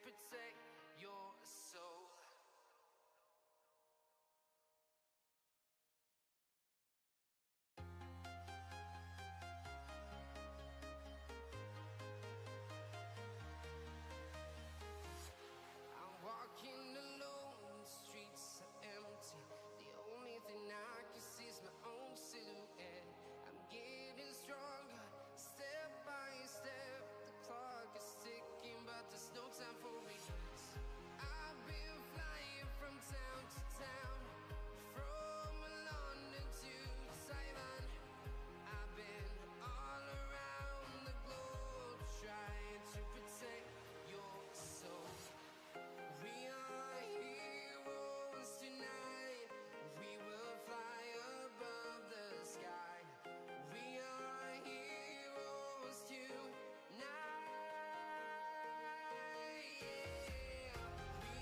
protect your soul. I'm walking alone, the streets are empty. The only thing I can see is my own silhouette. I'm getting stronger, step by step. The clock is ticking, but there's no time for me. I've been flying from town to town, from London to Taiwan. I've been all around the globe trying to protect your soul. We are heroes tonight. We will fly above the sky. We are heroes tonight. Yeah. We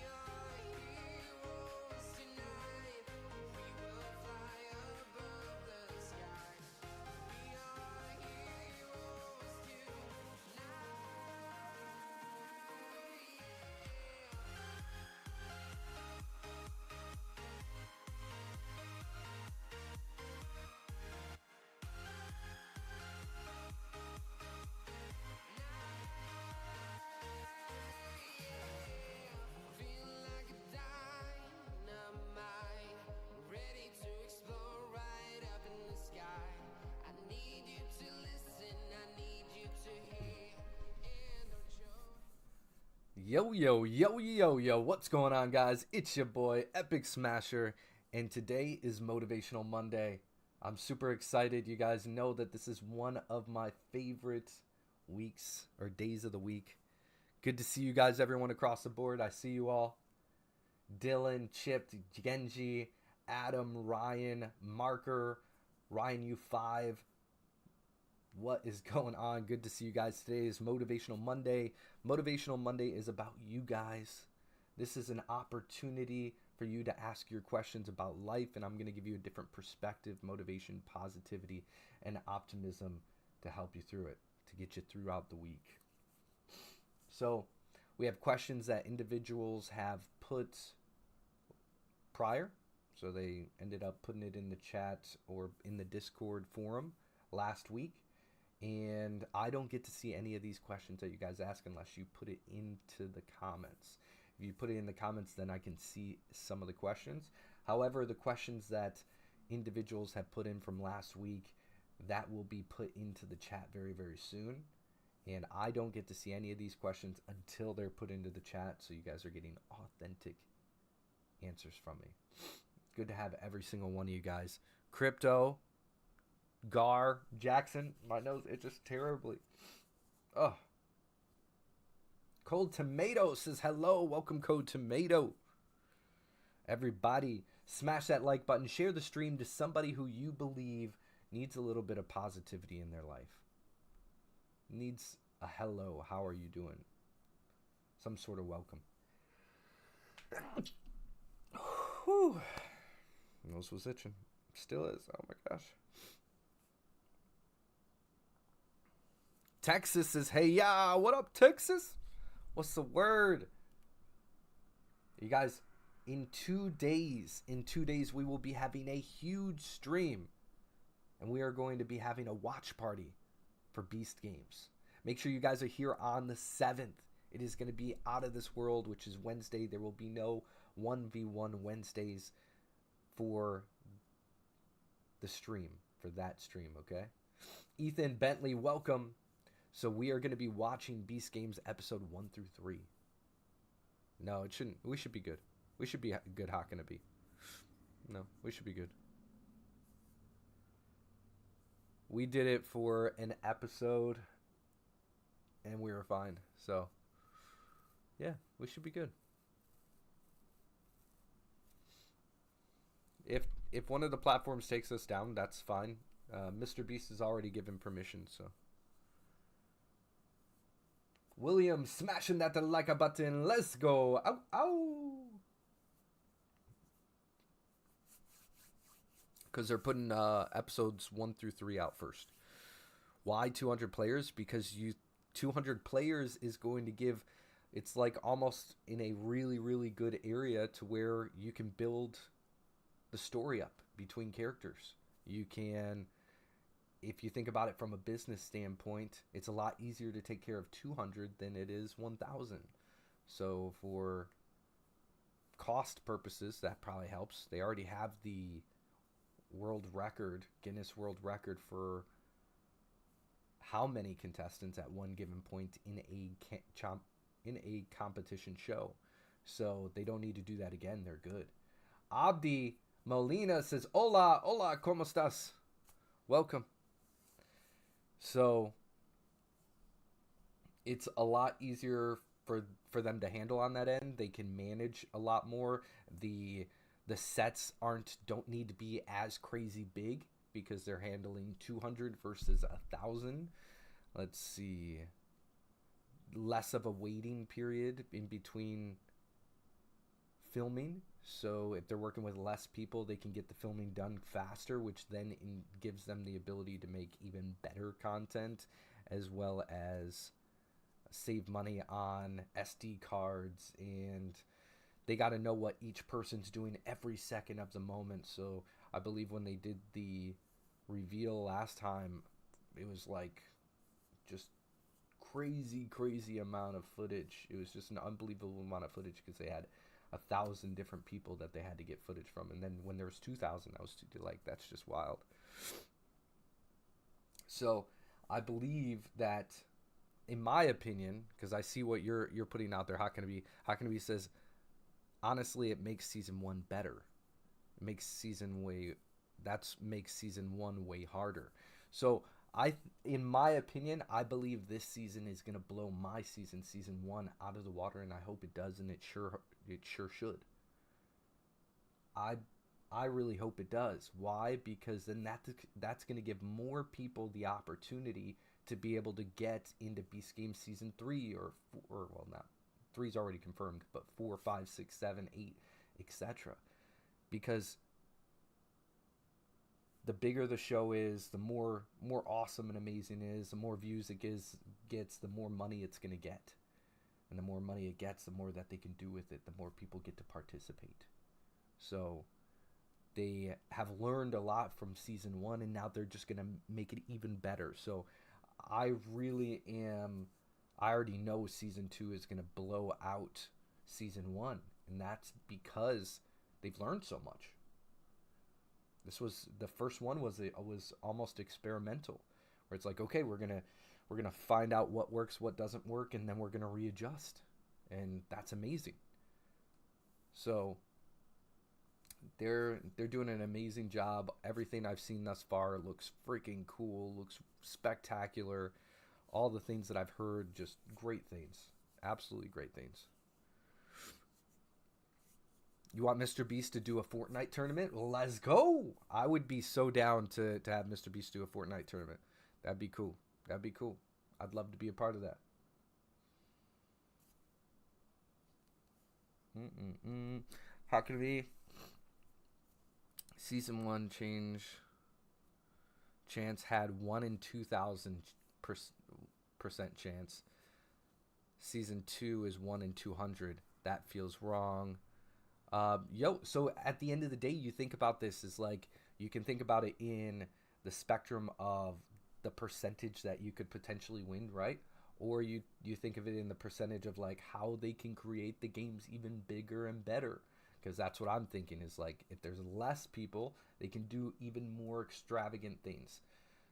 are heroes tonight. We will fly above the sky. We are heroes tonight. Feel like a dynamite, ready to explode right up in the sky. I need you to listen, I need you to hear, and don't show. Yo, what's going on, guys? It's your boy, Epic Smasher, and today is Motivational Monday. I'm super excited. You guys know that this is one of my favorite weeks or days of the week. Good to see you guys, everyone across the board. I see you all. Dylan, Chip, Genji, Adam, Ryan, Marker, Ryan U5. What is going on? Good to see you guys. Today is Motivational Monday. Motivational Monday is about you guys. This is an opportunity for you to ask your questions about life, and I'm going to give you a different perspective, motivation, positivity, and optimism to help you through it, to get you throughout the week. So we have questions that individuals have put prior. So they ended up putting it in the chat or in the Discord forum last week. And I don't get to see any of these questions that you guys ask unless you put it into the comments. If you put it in the comments, then I can see some of the questions. However, the questions that individuals have put in from last week, that will be put into the chat very, very soon. And I don't get to see any of these questions until they're put into the chat, so you guys are getting authentic answers from me. Good to have every single one of you guys. Crypto, Gar, Jackson, my nose itches terribly. Oh. Cold Tomato says hello. Welcome, Cold Tomato. Everybody, smash that like button. Share the stream to somebody who you believe needs a little bit of positivity in their life. Needs a hello. How are you doing? Some sort of welcome. Whew. Nose was itching. Still is. Oh my gosh. Texas says, hey, yeah, what up, Texas? What's the word? You guys, in 2 days, we will be having a huge stream. And we are going to be having a watch party for Beast Games. Make sure you guys are here on the 7th. It is going to be out of this world, which is Wednesday. There will be no 1v1 Wednesdays for the stream, for that stream, okay? Ethan Bentley, welcome. So we are going to be watching Beast Games episode 1 through 3. No, it shouldn't. We should be good. We should be good. How can it be? No, we should be good. We did it for an episode, and we were fine. So, yeah, we should be good. If one of the platforms takes us down, that's fine. Mr. Beast has already given permission, so. William, smashing that like a button. Let's go. Ow, ow. Because they're putting episodes 1 through 3 out first. Why 200 players? Because 200 players is going to give It's like almost in a really, really good area to where you can build the story up between characters. You can, if you think about it from a business standpoint, it's a lot easier to take care of 200 than it is 1,000. So for cost purposes, that probably helps. They already have the world record, Guinness World Record for how many contestants at one given point in a competition show. So they don't need to do that again. They're good. Abdi Molina says, "Hola, hola, ¿cómo estás?" Welcome. So it's a lot easier for them to handle on that end. They can manage a lot more. The sets don't need to be as crazy big because they're handling 200 versus 1,000. Let's see. Less of a waiting period in between filming. So if they're working with less people, they can get the filming done faster, which then gives them the ability to make even better content, as well as save money on SD cards. And they got to know what each person's doing every second of the moment. So I believe when they did the reveal last time, it was like just crazy amount of footage. It was just an unbelievable amount of footage because they had 1,000 different people that they had to get footage from, and then when there was 2,000, that was like, that's just wild. So I believe that, in my opinion, because I see what you're putting out there, How Can It Be says, honestly, it makes season 1 better. It makes season one way harder. So in my opinion, I believe this season is gonna blow my season 1 out of the water, and I hope it does, and it sure should. I really hope it does. Why? Because then that's gonna give more people the opportunity to be able to get into Beast Game season 3 or well, not 3's already confirmed, but 4, 5, 6, 7, 8, etc. Because the bigger the show is, the more awesome and amazing it is, the more views it gets, the more money it's going to get. And the more money it gets, the more that they can do with it, the more people get to participate. So they have learned a lot from season 1, and now they're just going to make it even better. So I already know season 2 is going to blow out season 1, and that's because they've learned so much. The first one was almost experimental, where it's like, okay, we're gonna find out what works, what doesn't work, and then we're gonna readjust, and that's amazing. So they're doing an amazing job. Everything I've seen thus far looks freaking cool, looks spectacular. All the things that I've heard, just great things, absolutely great things. You want Mr. Beast to do a Fortnite tournament? Let's go! I would be so down to have Mr. Beast do a Fortnite tournament. That'd be cool. I'd love to be a part of that. How can it be? Season 1 chance had 1 in 2,000% chance. Season 2 is 1 in 200. That feels wrong. So at the end of the day, you think about this as like, you can think about it in the spectrum of the percentage that you could potentially win, right? Or you think of it in the percentage of like how they can create the games even bigger and better. Because that's what I'm thinking is like, if there's less people, they can do even more extravagant things.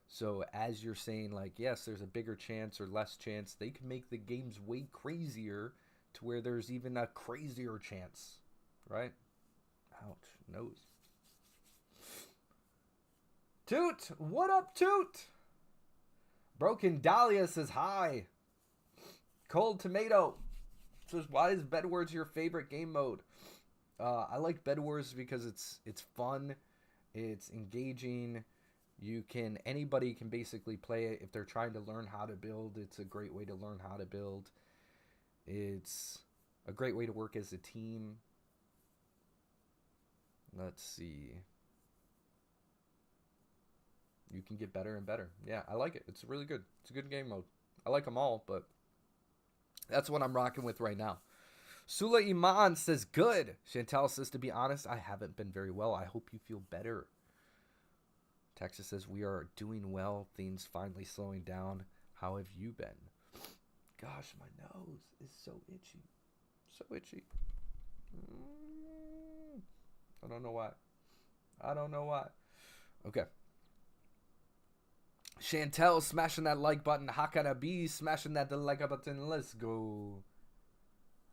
So as you're saying, like, yes, there's a bigger chance or less chance, they can make the games way crazier to where there's even a crazier chance. Right? Ouch. Nose. Toot! What up, Toot? Broken Dahlia says hi. Cold Tomato says, why is Bed Wars your favorite game mode? I like Bed Wars because it's fun. It's engaging. Anybody can basically play it if they're trying to learn how to build. It's a great way to learn how to build. It's a great way to work as a team. Let's see. You can get better and better. Yeah, I like it. It's really good. It's a good game mode. I like them all, but That's what I'm rocking with right now. Sula Iman says, good. Chantel says, to be honest, I haven't been very well. I hope you feel better. Texas says, we are doing well. Things finally slowing down. How have you been? Gosh, my nose is so itchy. So itchy. I don't know why. Okay. Chantel smashing that like button. Hakanabi smashing that like button. Let's go.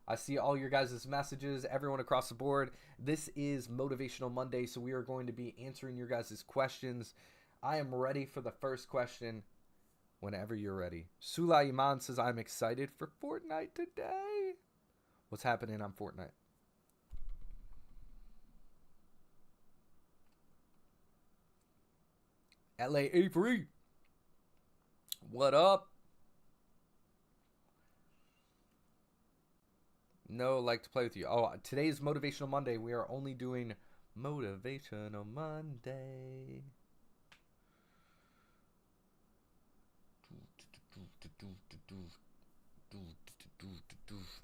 I see all your guys' messages, everyone across the board. This is Motivational Monday, so we are going to be answering your guys' questions. I am ready for the first question whenever you're ready. Sulaiman says, I'm excited for Fortnite today. What's happening on Fortnite? LA Avery. What up? No, like to play with you. Oh, today's Motivational Monday. We are only doing Motivational Monday.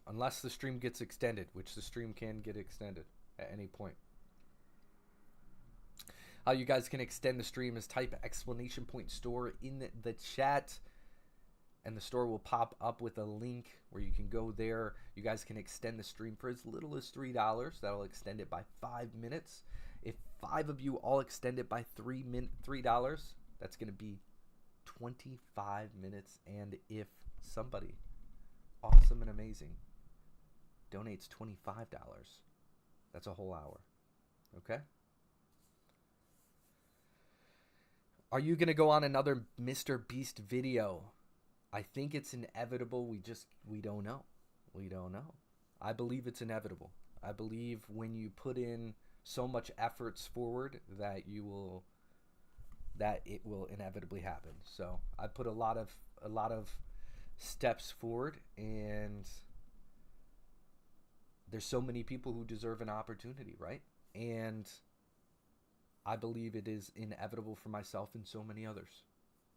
Unless the stream gets extended, which the stream can get extended at any point. How you guys can extend the stream is type exclamation point store in the chat, and the store will pop up with a link where you can go there. You guys can extend the stream for as little as $3. That'll extend it by 5 minutes. If 5 of you all extend it by $3, that's going to be 25 minutes. And if somebody awesome and amazing donates $25, that's a whole hour. Okay? Are you going to go on another Mr. Beast video? I think it's inevitable. We don't know. We don't know. I believe it's inevitable. I believe when you put in so much efforts forward that it will inevitably happen. So I put a lot of steps forward, and there's so many people who deserve an opportunity, right? And I believe it is inevitable for myself and so many others.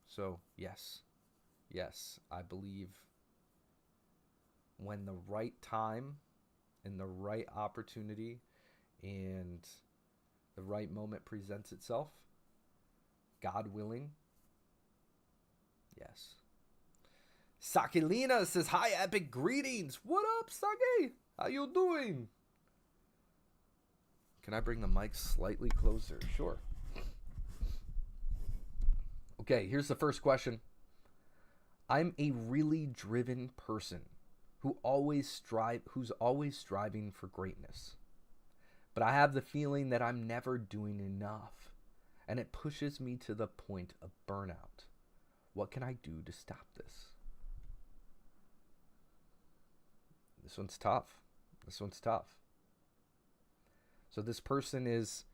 So yes, I believe when the right time and the right opportunity and the right moment presents itself, God willing, yes. Sakilina says, hi, Epic, greetings. What up, Saki? How you doing? Can I bring the mic slightly closer? Sure. Okay, here's the first question. I'm a really driven person who's always striving for greatness. But I have the feeling that I'm never doing enough, and it pushes me to the point of burnout. What can I do to stop this? This one's tough. So this person is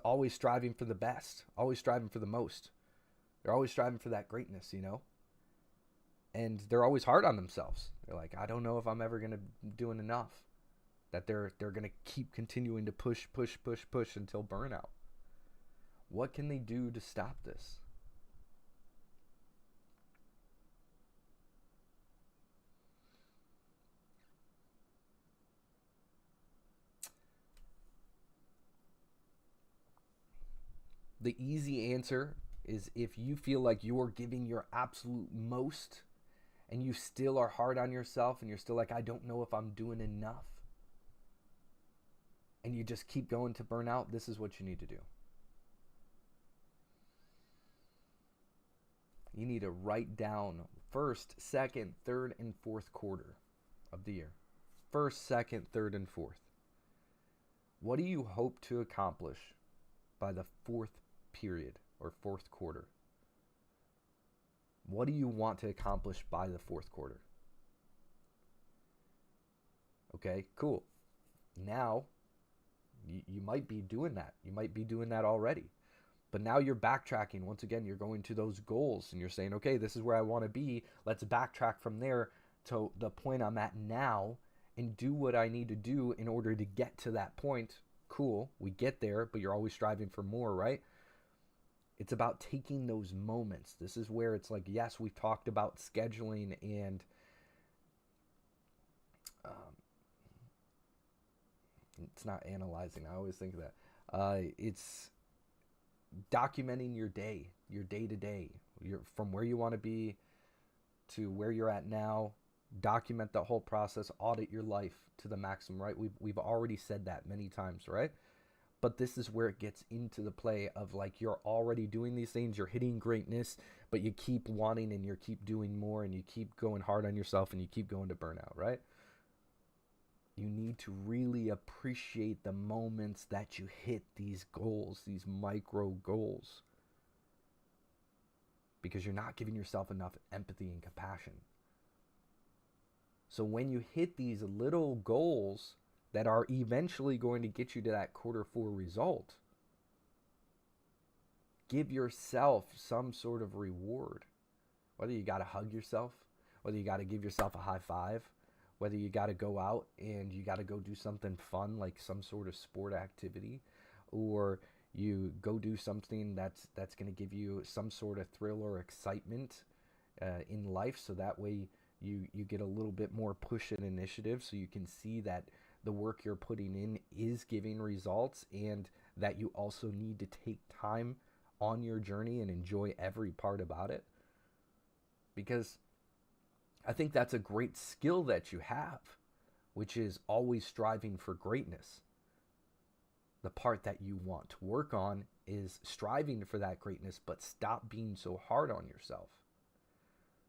always striving for the best, always striving for the most. They're always striving for that greatness, And they're always hard on themselves. They're like, I don't know if I'm ever going to be doing enough. That they're going to keep continuing to push until burnout. What can they do to stop this? The easy answer is if you feel like you're giving your absolute most and you still are hard on yourself and you're still like, I don't know if I'm doing enough, and you just keep going to burnout, this is what you need to do. You need to write down first, second, third, and fourth quarter of the year. First, second, third, and fourth. What do you hope to accomplish by the fourth period or fourth quarter? What do you want to accomplish by the fourth quarter? Okay, cool. Now, you might be doing that. You might be doing that already. But now you're backtracking. Once again, you're going to those goals and you're saying, okay, this is where I want to be. Let's backtrack from there to the point I'm at now and do what I need to do in order to get to that point. Cool, we get there, but you're always striving for more, right? It's about taking those moments. This is where it's like, yes, we've talked about scheduling and it's not analyzing. I always think of that. It's documenting your day to day, your from where you want to be to where you're at now. Document the whole process, audit your life to the maximum, right? We've already said that many times, right? But this is where it gets into the play of like you're already doing these things, you're hitting greatness, but you keep wanting and you keep doing more and you keep going hard on yourself and you keep going to burnout, right? You need to really appreciate the moments that you hit these goals, these micro goals, because you're not giving yourself enough empathy and compassion. So when you hit these little goals that are eventually going to get you to that Q4 result, give yourself some sort of reward. Whether you got to hug yourself, whether you got to give yourself a high five, whether you got to go out and you got to go do something fun like some sort of sport activity, or you go do something that's going to give you some sort of thrill or excitement in life, so that way you get a little bit more push and initiative, so you can see that the work you're putting in is giving results, and that you also need to take time on your journey and enjoy every part about it. Because I think that's a great skill that you have, which is always striving for greatness. The part that you want to work on is striving for that greatness, but stop being so hard on yourself.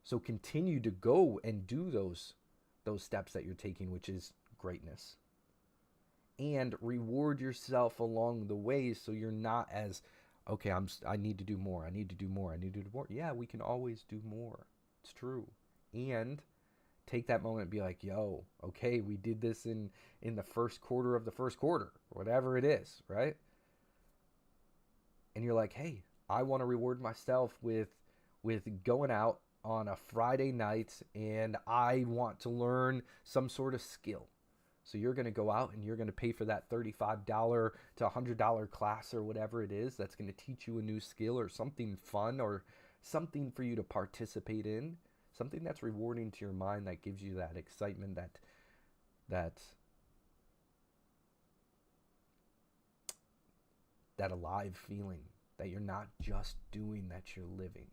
So continue to go and do those steps that you're taking, which is greatness. And reward yourself along the way, so you're not as, okay, I need to do more. I need to do more. I need to do more. Yeah, we can always do more. It's true. And take that moment and be like, yo, okay, we did this in the first quarter of the first quarter, whatever it is, right? And you're like, hey, I want to reward myself with going out on a Friday night, and I want to learn some sort of skill. So you're going to go out and you're going to pay for that $35 to $100 class or whatever it is that's going to teach you a new skill or something fun or something for you to participate in, something that's rewarding to your mind, that gives you that excitement, that alive feeling, that you're not just doing, that you're living.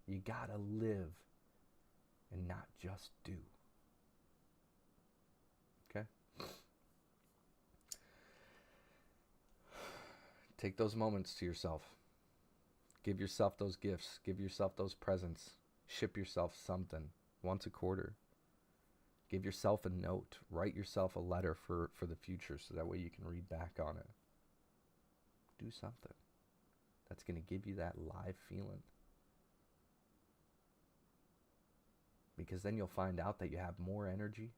You gotta live and not just do. Okay? Take those moments to yourself. Give yourself those gifts. Give yourself those presents. Ship yourself something once a quarter. Give yourself a note. Write yourself a letter for the future, so that way you can read back on it. Do something that's going to give you that live feeling. Because then you'll find out that you have more energy,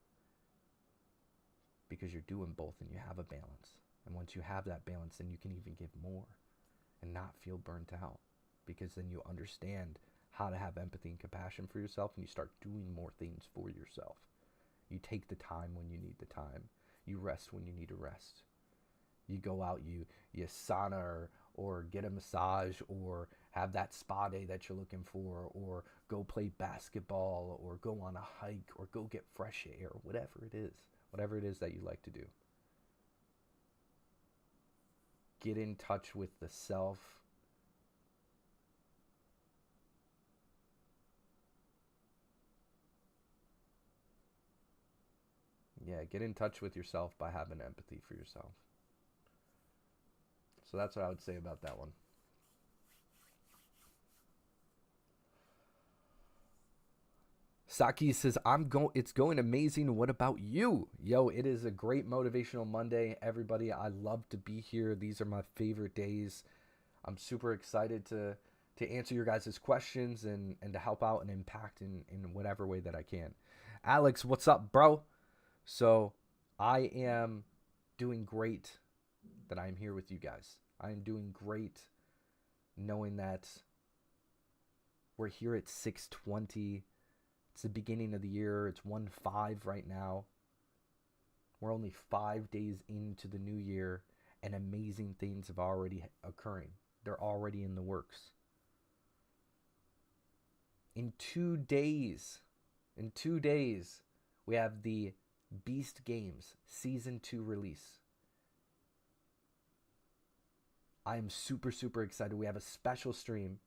because you're doing both and you have a balance. And once you have that balance, then you can even give more and not feel burnt out, because then you understand how to have empathy and compassion for yourself, and you start doing more things for yourself. You take the time when you need the time. You rest when you need to rest. You go out, you sauna or get a massage, or have that spa day that you're looking for, or go play basketball, or go on a hike, or go get fresh air, whatever it is that you like to do. Get in touch with the self. Yeah, get in touch with yourself by having empathy for yourself. So that's what I would say about that one. Saki says, it's going amazing. What about you? Yo, it is a great Motivational Monday, everybody. I love to be here. These are my favorite days. I'm super excited to answer your guys' questions and to help out and impact in whatever way that I can. Alex, what's up, bro? So I am doing great that I'm here with you guys. I am doing great knowing that we're here at 6:20. It's the beginning of the year. It's 1/5 right now. We're only 5 days into the new year, and amazing things have already occurring. They're already in the works. In 2 days, we have the Beast Games Season 2 release. I am super, super excited. We have a special stream.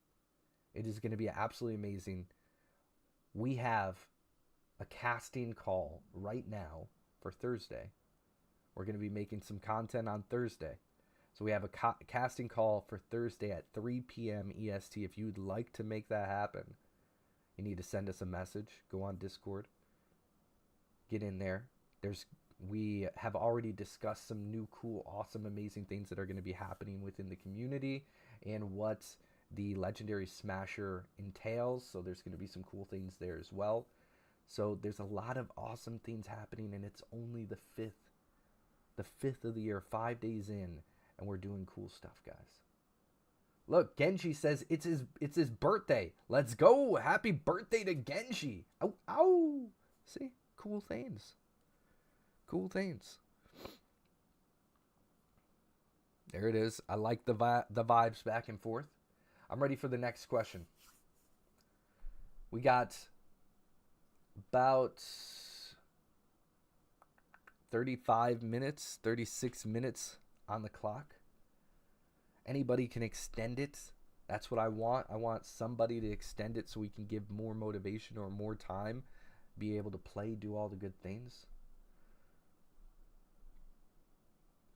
It is going to be absolutely amazing. We have a casting call right now for Thursday. We're going to be making some content on Thursday. So we have a casting call for Thursday at 3 p.m. EST. If you'd like to make that happen, you need to send us a message. Go on Discord. Get in there. We have already discussed some new, cool, awesome, amazing things that are going to be happening within the community and what the Legendary Smasher entails. So there's going to be some cool things there as well. So there's a lot of awesome things happening, and it's only the 5th of the year, 5 days in, and we're doing cool stuff, guys. Look, Genji says it's his birthday. Let's go. Happy birthday to Genji. Ow, ow. See? Cool things. Cool things. There it is. I like the vibes back and forth. I'm ready for the next question. We got about 35 minutes, 36 minutes on the clock. Anybody can extend it. That's what I want. I want somebody to extend it so we can give more motivation or more time, be able to play, do all the good things.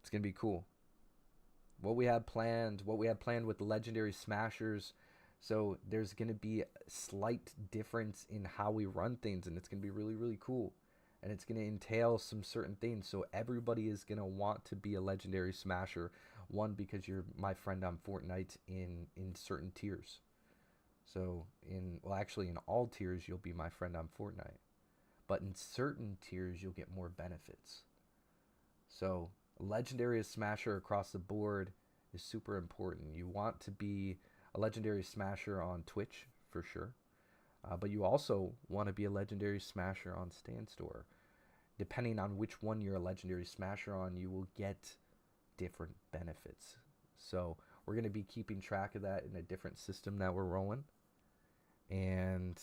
It's going to be cool. What we have planned with the Legendary Smashers. So there's going to be a slight difference in how we run things, and it's going to be really, really cool. And it's going to entail some certain things. So everybody is going to want to be a Legendary Smasher. One, because you're my friend on Fortnite in certain tiers. So in all tiers, you'll be my friend on Fortnite. But in certain tiers, you'll get more benefits. So Legendary Smasher across the board is super important. You want to be a Legendary Smasher on Twitch, for sure. But you also want to be a Legendary Smasher on Standstore. Depending on which one you're a Legendary Smasher on, you will get different benefits. So we're going to be keeping track of that in a different system that we're rolling. And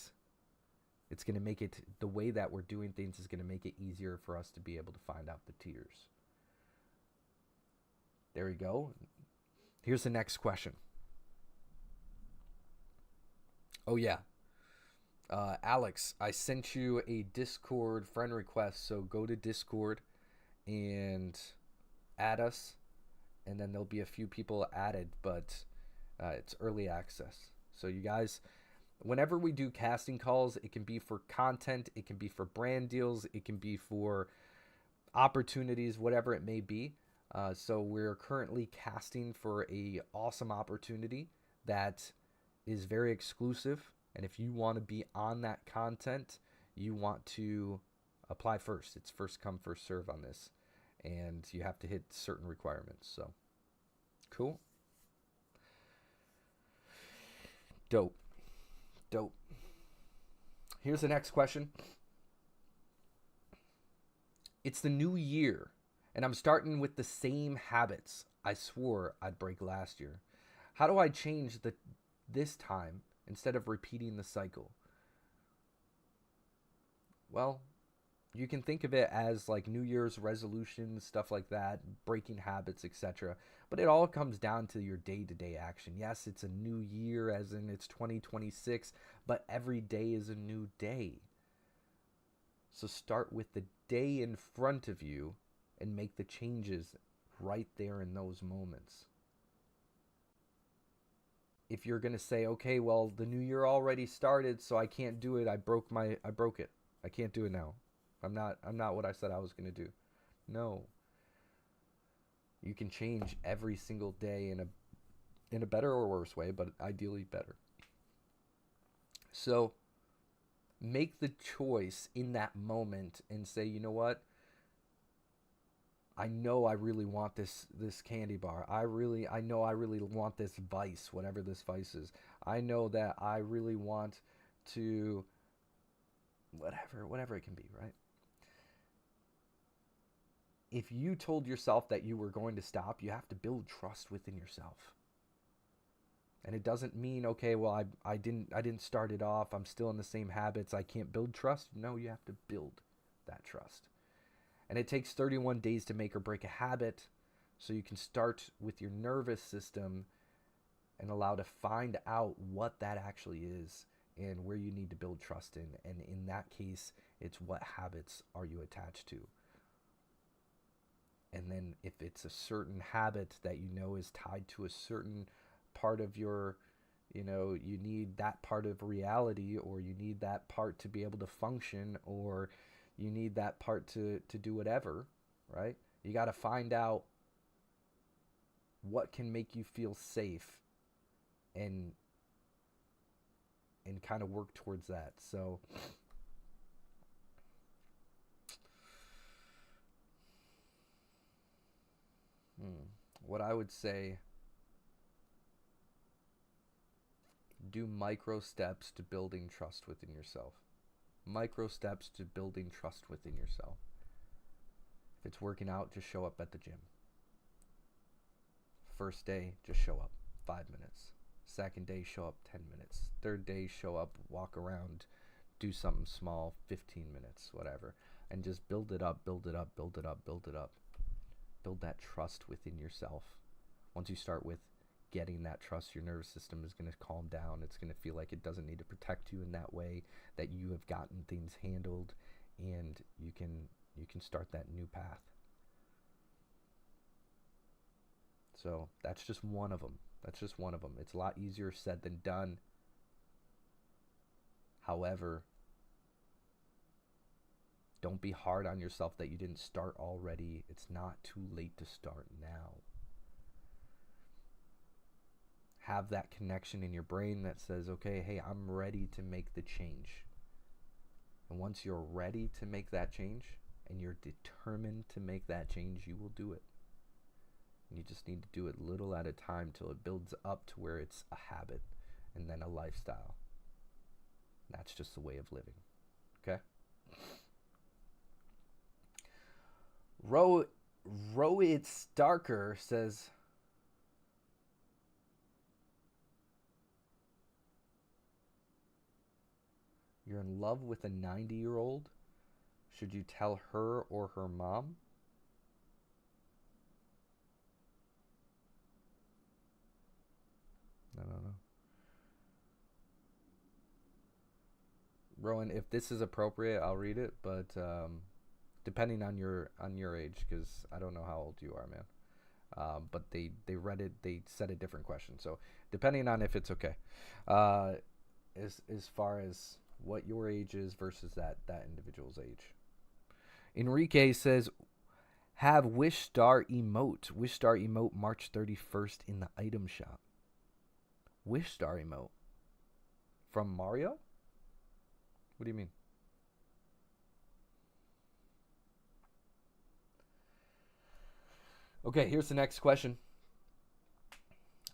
it's going to make it, the way that we're doing things is going to make it easier for us to be able to find out the tiers. There we go. Here's the next question. Oh, yeah. Alex, I sent you a Discord friend request, so go to Discord and add us, and then there'll be a few people added, but it's early access. So you guys, whenever we do casting calls, it can be for content, it can be for brand deals, it can be for opportunities, whatever it may be. So we're currently casting for a awesome opportunity that is very exclusive. And if you want to be on that content, you want to apply first. It's first come, first serve on this. And you have to hit certain requirements. So, cool. Dope. Here's the next question. It's the new year, and I'm starting with the same habits I swore I'd break last year. How do I change this time instead of repeating the cycle? Well, you can think of it as like New Year's resolutions, stuff like that, breaking habits, etc. But it all comes down to your day-to-day action. Yes, it's a new year, as in it's 2026, but every day is a new day. So start with the day in front of you and make the changes right there in those moments. If you're going to say, okay, well, the new year already started, so I can't do it. I broke it. I can't do it now. I'm not what I said I was going to do. No. You can change every single day in a better or worse way, but ideally better. So make the choice in that moment and say, you know what? I know I really want this candy bar. I know I really want this vice, whatever this vice is. I know that I really want to whatever it can be, right? If you told yourself that you were going to stop, you have to build trust within yourself. And it doesn't mean, okay, well, I didn't start it off. I'm still in the same habits. I can't build trust. No, you have to build that trust. And it takes 31 days to make or break a habit. So you can start with your nervous system and allow to find out what that actually is and where you need to build trust in. And in that case, it's what habits are you attached to. And then if it's a certain habit that you know is tied to a certain part of your, you need that part of reality, or you need that part to be able to function, or you need that part to do whatever, right? You got to find out what can make you feel safe and kind of work towards that. So what I would say, do micro steps to building trust within yourself. Micro steps to building trust within yourself. If it's working out, just show up at the gym. First day, just show up 5 minutes. Second day, show up 10 minutes. Third day, show up, walk around, do something small, 15 minutes, whatever. And just build it up, build it up, build it up, build it up. Build that trust within yourself. Once you start with getting that trust, your nervous system is going to calm down. It's going to feel like it doesn't need to protect you in that way, that you have gotten things handled, and you can start that new path. So that's just one of them. That's just one of them. It's a lot easier said than done. However, don't be hard on yourself that you didn't start already. It's not too late to start now. Have that connection in your brain that says, okay, hey, I'm ready to make the change. And once you're ready to make that change and you're determined to make that change, you will do it. And you just need to do it little at a time till it builds up to where it's a habit and then a lifestyle. That's just the way of living. Okay? Rohit Starker says, you're in love with a 90-year-old? Should you tell her or her mom? I don't know. Rowan, if this is appropriate, I'll read it, but depending on your age, because I don't know how old you are, man. But they read it, they said a different question. So depending on if it's okay, as far as what your age is versus that individual's age. Enrique says, have Wish Star emote. Wish Star emote March 31st in the item shop. Wish Star emote from Mario? What do you mean? Okay, here's the next question.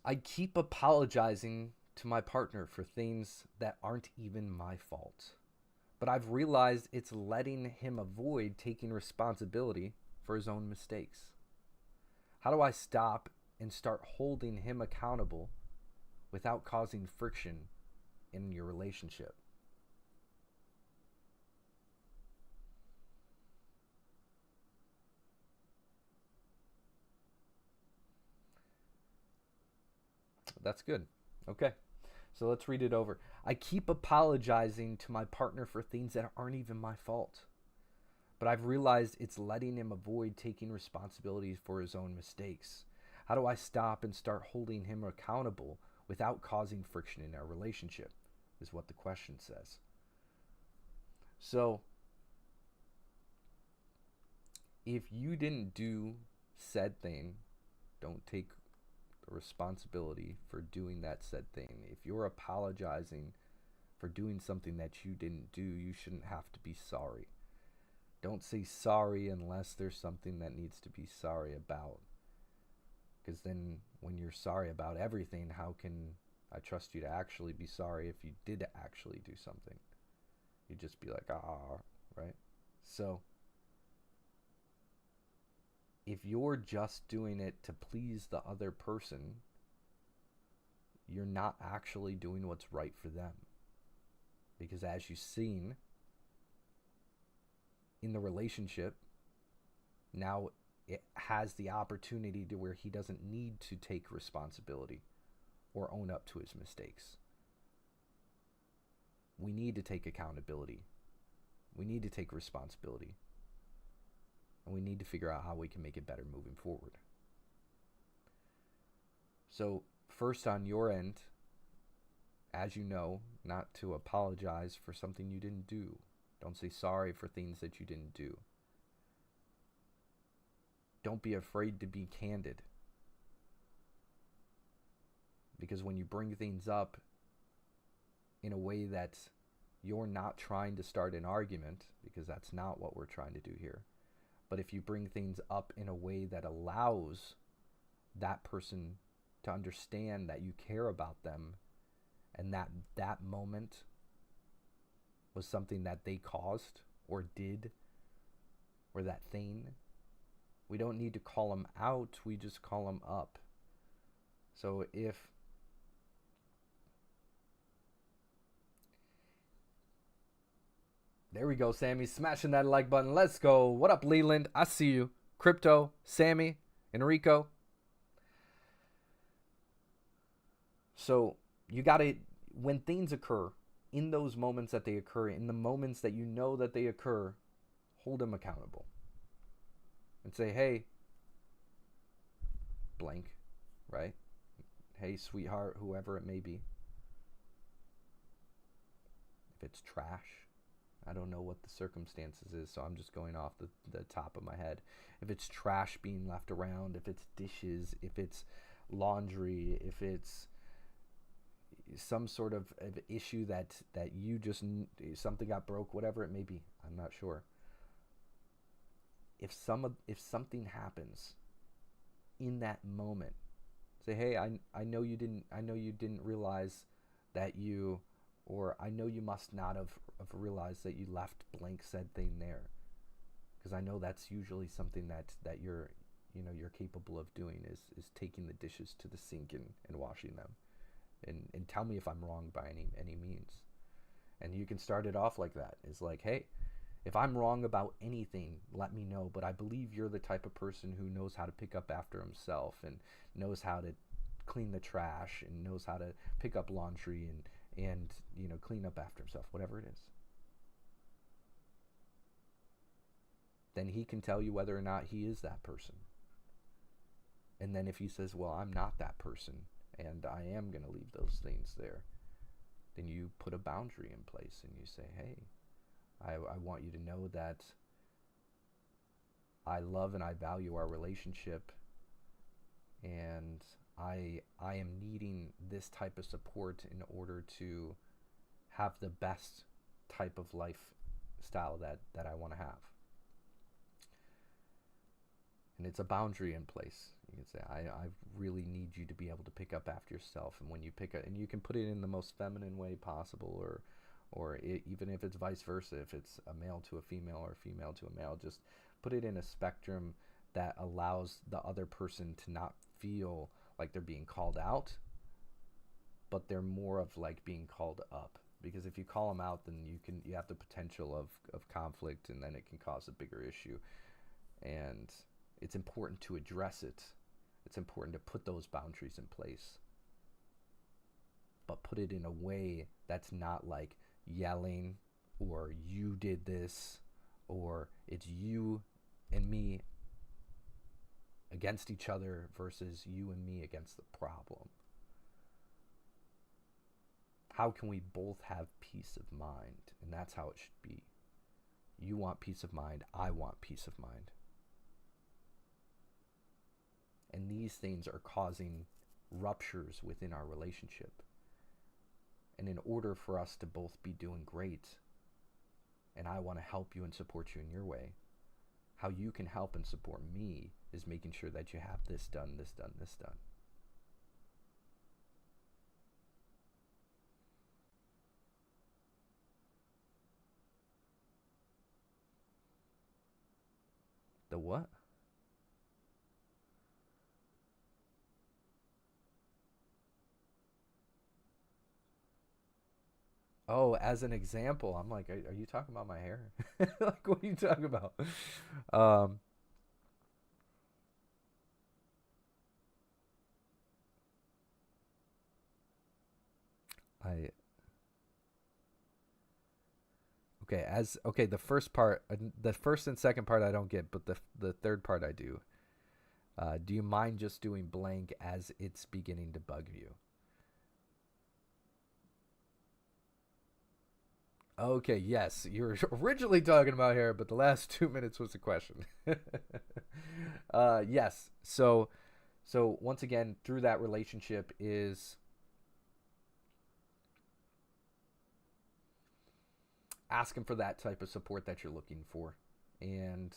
I keep apologizing to my partner for things that aren't even my fault, but I've realized it's letting him avoid taking responsibility for his own mistakes. How do I stop and start holding him accountable without causing friction in your relationship? That's good. Okay. So let's read it over. I keep apologizing to my partner for things that aren't even my fault, but I've realized it's letting him avoid taking responsibility for his own mistakes. How do I stop and start holding him accountable without causing friction in our relationship? Is what the question says. So, if you didn't do said thing, don't take the responsibility for doing that said thing. If you're apologizing for doing something that you didn't do, you shouldn't have to be sorry. Don't say sorry unless there's something that needs to be sorry about. Because then when you're sorry about everything, how can I trust you to actually be sorry if you did actually do something? You'd just be like, right? So if you're just doing it to please the other person, you're not actually doing what's right for them. Because as you've seen in the relationship, Now it has the opportunity to where he doesn't need to take responsibility or own up to his mistakes. We need to take accountability. We need to take responsibility. And we need to figure out how we can make it better moving forward. So, first on your end, as you know, not to apologize for something you didn't do. Don't say sorry for things that you didn't do. Don't be afraid to be candid. Because when you bring things up in a way that you're not trying to start an argument, because that's not what we're trying to do here, but if you bring things up in a way that allows that person to understand that you care about them and that moment was something that they caused or did, or that thing, we don't need to call them out, we just call them up. So if there we go, Sammy, smashing that like button. Let's go. What up, Leland? I see you. Crypto, Sammy, Enrico. So you got to, when things occur, in those moments that they occur, in the moments that you know that they occur, hold them accountable. And say, hey, blank, right? Hey, sweetheart, whoever it may be. If it's trash, I don't know what the circumstances is, so I'm just going off the top of my head. If it's trash being left around, if it's dishes, if it's laundry, if it's some sort of issue that you just, something got broke, whatever it may be, I'm not sure. If something happens in that moment, say, hey, I know you didn't realize that you, or I know you must not have realized that you left blank said thing there, because I know that's usually something that you're capable of doing is taking the dishes to the sink and washing them, and tell me if I'm wrong by any means. And you can start it off like that. It's like, hey, if I'm wrong about anything, let me know, but I believe you're the type of person who knows how to pick up after himself and knows how to clean the trash and knows how to pick up laundry and clean up after himself, whatever it is. Then he can tell you whether or not he is that person. And then if he says, well, I'm not that person and I am going to leave those things there, then you put a boundary in place and you say, hey, I want you to know that I love and I value our relationship, and I am needing this type of support in order to have the best type of lifestyle that I want to have. And it's a boundary in place. You can say, I really need you to be able to pick up after yourself. And when you pick up, and you can put it in the most feminine way possible, or even if it's vice versa, if it's a male to a female or a female to a male, just put it in a spectrum that allows the other person to not feel like they're being called out, but they're more of like being called up. Because if you call them out, then you have the potential of conflict, and then it can cause a bigger issue. And it's important to address it. It's important to put those boundaries in place, but put it in a way that's not like yelling, or you did this, or it's you and me against each other versus you and me against the problem. How can we both have peace of mind? And that's how it should be. You want peace of mind, I want peace of mind. And these things are causing ruptures within our relationship. And in order for us to both be doing great, and I want to help you and support you in your way, how you can help and support me is making sure that you have this done, this done, this done. The what? Oh, as an example, I'm like, are you talking about my hair? Like, what are you talking about? Um, I okay, the first part, the first and second part I don't get, but the third part I do. Do you mind just doing blank as it's beginning to bug you? Okay, yes, you were originally talking about hair, but the last 2 minutes was the question. Yes. So once again, through that relationship is asking for that type of support that you're looking for, and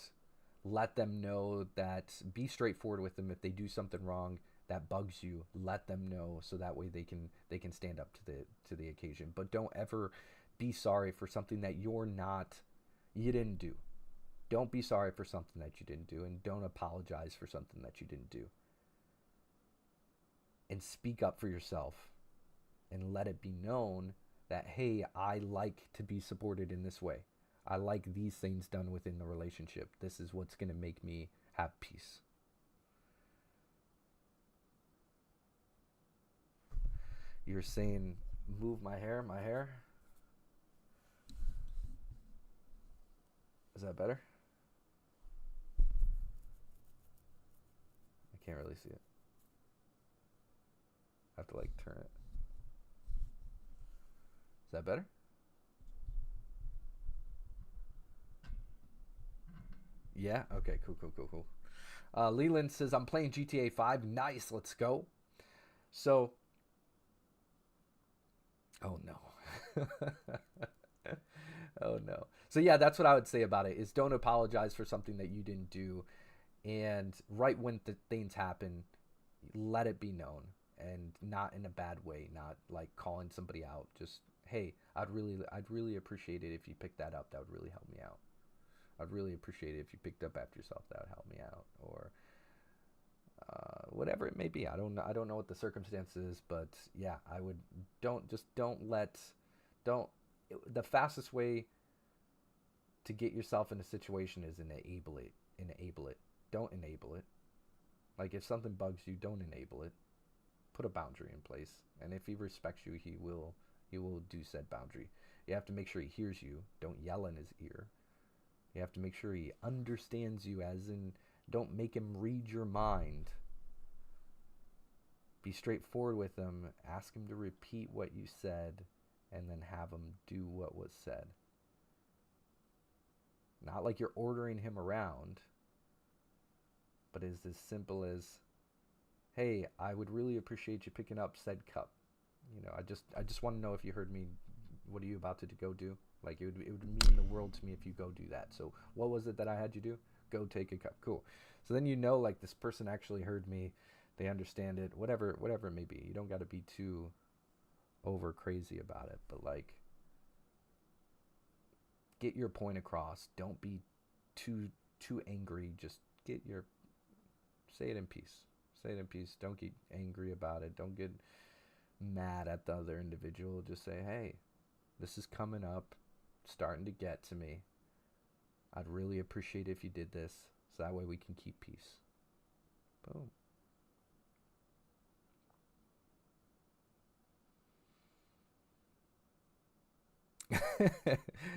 let them know that, be straightforward with them. If they do something wrong that bugs you, let them know, so that way they can stand up to the occasion. But don't ever be sorry for something that you didn't do. Don't be sorry for something that you didn't do, and don't apologize for something that you didn't do. And speak up for yourself, and let it be known that, hey, I like to be supported in this way. I like these things done within the relationship. This is what's going to make me have peace. You're saying, move my hair, my hair. Is that better? I can't really see it. I have to like turn it. Is that better? Yeah? Okay, cool. Leland says, I'm playing GTA 5. Nice, let's go. So, oh no. Oh no. So yeah, that's what I would say about it, is don't apologize for something that you didn't do. And right when the things happen, let it be known, and not in a bad way, not like calling somebody out. Just, hey, I'd really appreciate it if you picked that up. That would really help me out. I'd really appreciate it if you picked up after yourself. That would help me out. Or whatever it may be. I don't know what the circumstance is, but yeah, I would, don't let, don't the fastest way to get yourself in a situation is enable it. Don't enable it. Like, if something bugs you, don't enable it. Put a boundary in place, and if he respects you, he will do said boundary. You have to make sure he hears you. Don't yell in his ear. You have to make sure he understands you, as in, don't make him read your mind. Be straightforward with him. Ask him to repeat what you said, and then have him do what was said. Not like you're ordering him around, but it's as simple as, hey, I would really appreciate you picking up said cup. I just want to know if you heard me. What are you about to go do? Like, it would mean the world to me if you go do that. So what was it that I had you do? Go take a cup. Cool. So then, like, this person actually heard me. They understand it. Whatever it may be. You don't got to be too over crazy about it, but like, get your point across. Don't be too angry. Just say it in peace. Say it in peace. Don't get angry about it. Don't get mad at the other individual. Just say, hey, this is coming up, starting to get to me. I'd really appreciate it if you did this, so that way we can keep peace. Boom.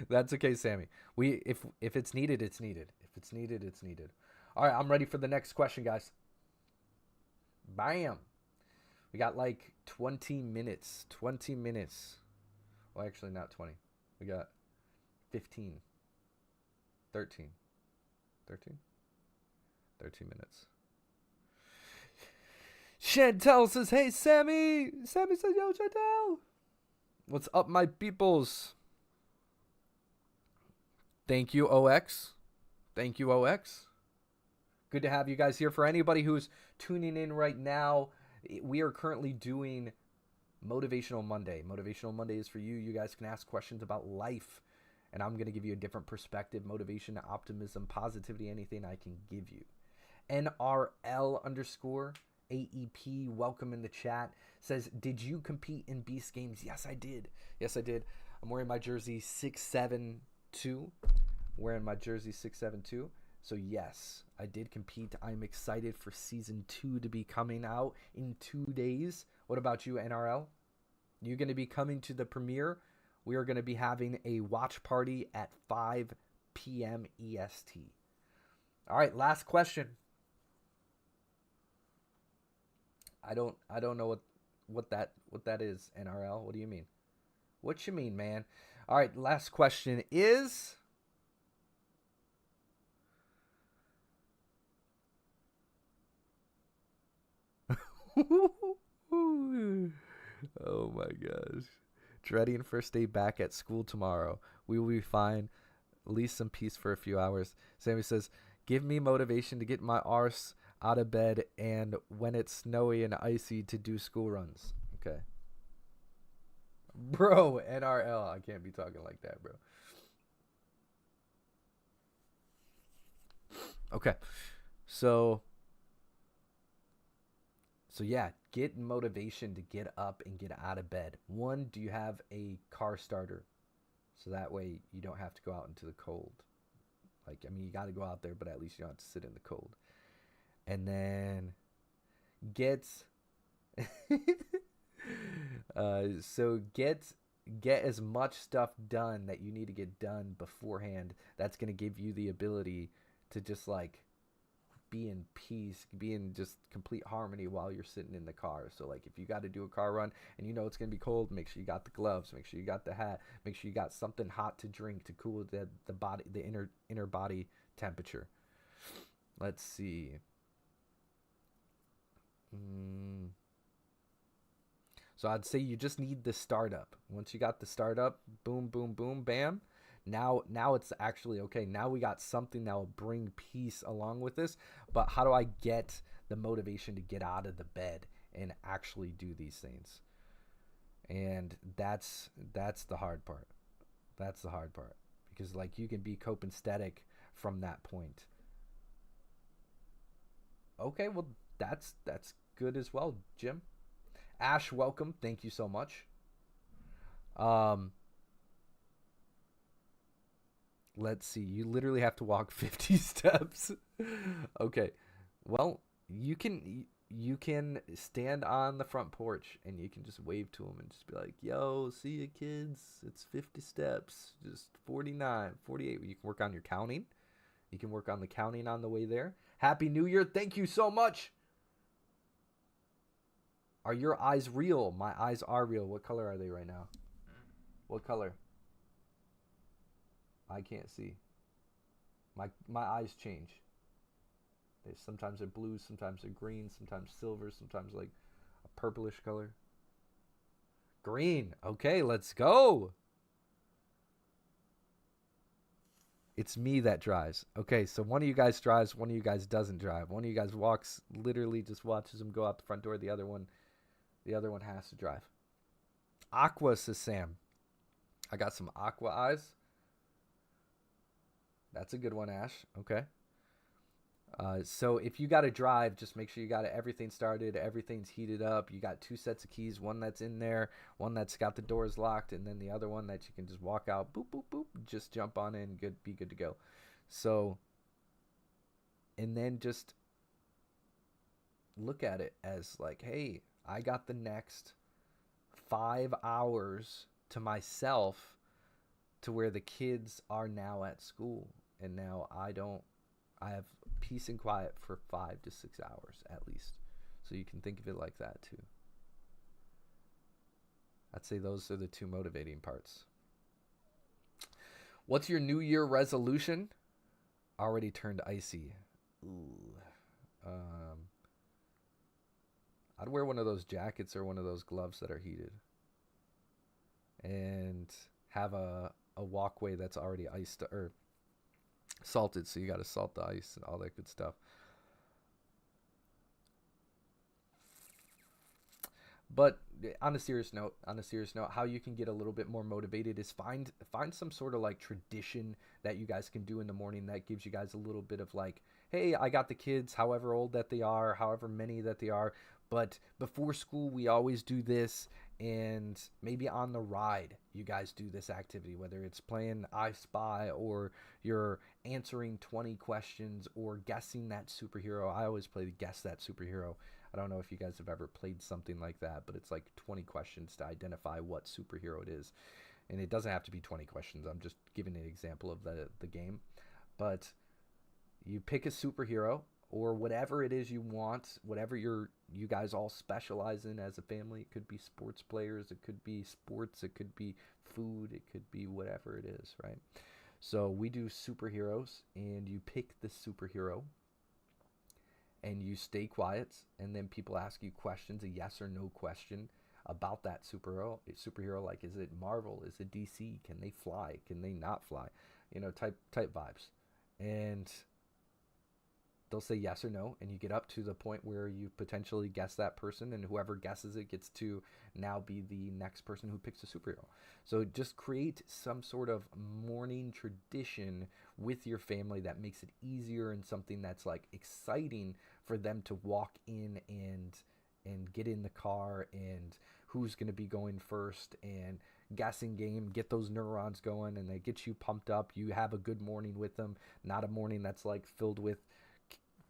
That's okay, Sammy. If it's needed, it's needed. If it's needed, it's needed. All right, I'm ready for the next question, guys. Bam. We got like 20 minutes. 20 minutes. Well, actually, not 20. We got 15. 13. 13? 13 minutes. Chantel says, hey, Sammy. Sammy says, yo, Chantel. What's up, my peoples? Thank you, OX. Thank you, OX. Good to have you guys here. For anybody who's tuning in right now, we are currently doing Motivational Monday. Motivational Monday is for you. You guys can ask questions about life, and I'm going to give you a different perspective, motivation, optimism, positivity, anything I can give you. NRL underscore AEP, welcome in the chat, says, did you compete in Beast Games? Yes, I did. Yes, I did. I'm wearing my jersey 672. Wearing my jersey 672. So yes, I did compete. I'm excited for season 2 to be coming out in 2 days. What about you, NRL? You're going to be coming to the premiere. We are going to be having a watch party at 5 p.m. EST. All right, last question. I don't know what that is, NRL. What do you mean? What you mean, man? All right, last question is oh my gosh. Dreading first day back at school tomorrow. We will be fine. At least some peace for a few hours. Sammy says, give me motivation to get my arse out of bed and when it's snowy and icy to do school runs. Okay. Bro, NRL. I can't be talking like that, bro. Okay. So yeah, get motivation to get up and get out of bed. One, do you have a car starter? So that way you don't have to go out into the cold. Like, I mean, you got to go out there, but at least you don't have to sit in the cold. And then get so get as much stuff done that you need to get done beforehand. That's going to give you the ability to just like be in peace, be in just complete harmony while you're sitting in the car. So like if you got to do a car run and you know it's going to be cold, make sure you got the gloves, make sure you got the hat, make sure you got something hot to drink to cool the body, the inner body temperature. Let's see. So I'd say you just need the startup. Once you got the startup, boom, boom, boom, bam. Now it's actually okay. Now we got something that will bring peace along with this. But how do I get the motivation to get out of the bed and actually do these things? And that's the hard part. That's the hard part. Because like you can be copacetic from that point. Okay, well that's good as well, Jim. Ash, welcome. Thank you so much. Um, let's see. You literally have to walk 50 steps. Okay. Well, you can stand on the front porch and you can just wave to them and just be like, "Yo, see you kids. It's 50 steps. Just 49, 48." You can work on your counting. You can work on the counting on the way there. Happy New Year. Thank you so much. Are your eyes real? My eyes are real. What color are they right now? What color? I can't see. My eyes change. Sometimes they're blue, sometimes they're green, sometimes silver, sometimes like a purplish color. Green. Okay, let's go. It's me that drives. Okay, so one of you guys drives, one of you guys doesn't drive. One of you guys walks, literally just watches them go out the front door. The other one has to drive. Aqua, says Sam. I got some aqua eyes. That's a good one, Ash. Okay. So if you got to drive, just make sure you got everything started, everything's heated up. You got two sets of keys, one that's in there, one that's got the doors locked, and then the other one that you can just walk out, boop, boop, boop, just jump on in, be good to go. So, and then just look at it as like, hey, I got the next 5 hours to myself to where the kids are now at school. And now I have peace and quiet for 5 to 6 hours at least. So you can think of it like that too. I'd say those are the two motivating parts. What's your New Year resolution? Already turned icy. Ooh. I'd wear one of those jackets or one of those gloves that are heated. And have a walkway that's already iced or salted, so you got to salt the ice and all that good stuff. But on a serious note, how you can get a little bit more motivated is find some sort of like tradition that you guys can do in the morning that gives you guys a little bit of like, hey, I got the kids, however old that they are, however many that they are, but before school we always do this. And maybe on the ride you guys do this activity, whether it's playing I Spy or you're answering 20 questions or guessing that superhero. I always play the guess that superhero. I don't know if you guys have ever played something like that, but it's like 20 questions to identify what superhero it is. And it doesn't have to be 20 questions. I'm just giving an example of the game. But you pick a superhero or whatever it is you want, whatever you guys all specialize in as a family. It could be sports players, it could be sports, it could be food, it could be whatever it is, right? So we do superheroes, and you pick the superhero, and you stay quiet, and then people ask you questions, a yes or no question about that superhero, like, is it Marvel, is it DC, can they fly, can they not fly, type vibes. And they'll say yes or no, and you get up to the point where you potentially guess that person, and whoever guesses it gets to now be the next person who picks a superhero. So just create some sort of morning tradition with your family that makes it easier, and something that's like exciting for them to walk in and get in the car, and who's going to be going first, and guessing game, get those neurons going, and they get you pumped up. You have a good morning with them, not a morning that's like filled with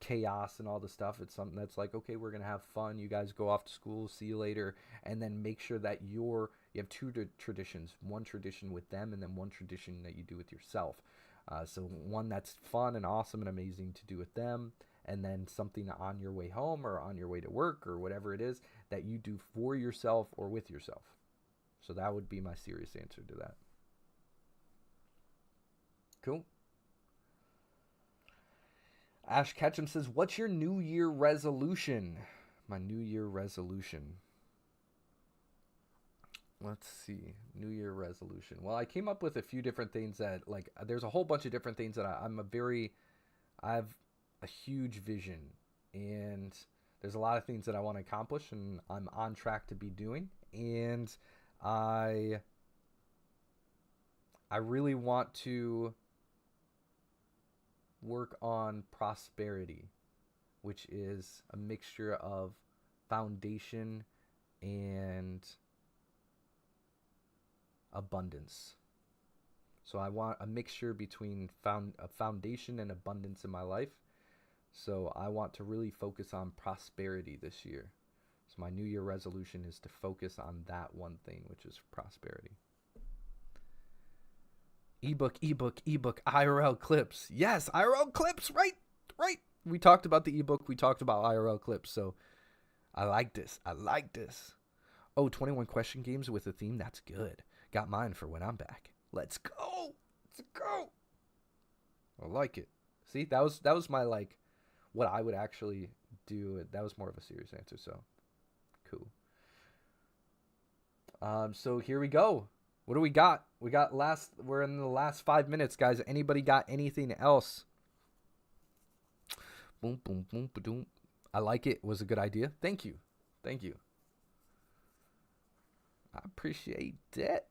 chaos and all the stuff. It's something that's like, okay, we're gonna have fun, you guys go off to school, see you later. And then make sure that you have two traditions, one tradition with them, and then one tradition that you do with yourself. So one that's fun and awesome and amazing to do with them, and then something on your way home or on your way to work or whatever it is that you do for yourself or with yourself. So that would be my serious answer to that. Cool. Ash Ketchum says, what's your New Year resolution? My New Year resolution. Let's see. New Year resolution. Well, I came up with a few different things that, like, there's a whole bunch of different things that I have a huge vision, and there's a lot of things that I want to accomplish, and I'm on track to be doing. And I really want to work on prosperity, which is a mixture of foundation and abundance. So I want a mixture between a foundation and abundance in my life. So I want to really focus on prosperity this year. So my New Year resolution is to focus on that one thing, which is prosperity. Ebook, IRL clips. Yes, IRL clips, right. We talked about the ebook, we talked about IRL clips, so I like this. Oh, 21 question games with a theme, that's good. Got mine for when I'm back. Let's go. I like it. See, that was my, like, what I would actually do. That was more of a serious answer, so cool. So here we go. What do we got? We're in the last 5 minutes, guys. Anybody got anything else? Boom, boom, boom, boom. I like it. It was a good idea. Thank you. I appreciate that.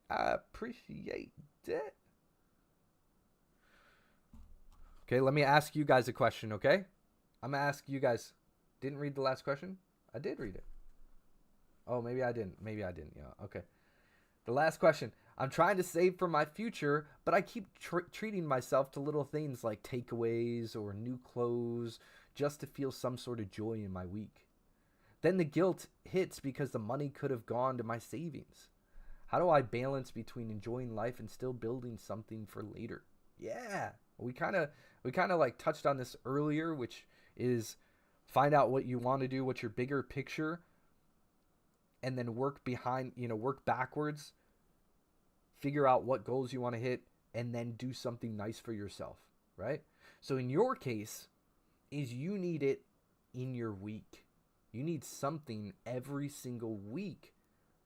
Okay, let me ask you guys a question, okay? I'm going to ask you guys. Didn't read the last question? I did read it. Oh, maybe I didn't. Yeah, okay. The last question. I'm trying to save for my future, but I keep treating myself to little things like takeaways or new clothes just to feel some sort of joy in my week. Then the guilt hits because the money could have gone to my savings. How do I balance between enjoying life and still building something for later? Yeah, we kind of like touched on this earlier, which is find out what you want to do, what's your bigger picture, and then work backwards. Figure out what goals you want to hit, and then do something nice for yourself, right? So in your case, is you need it in your week. You need something every single week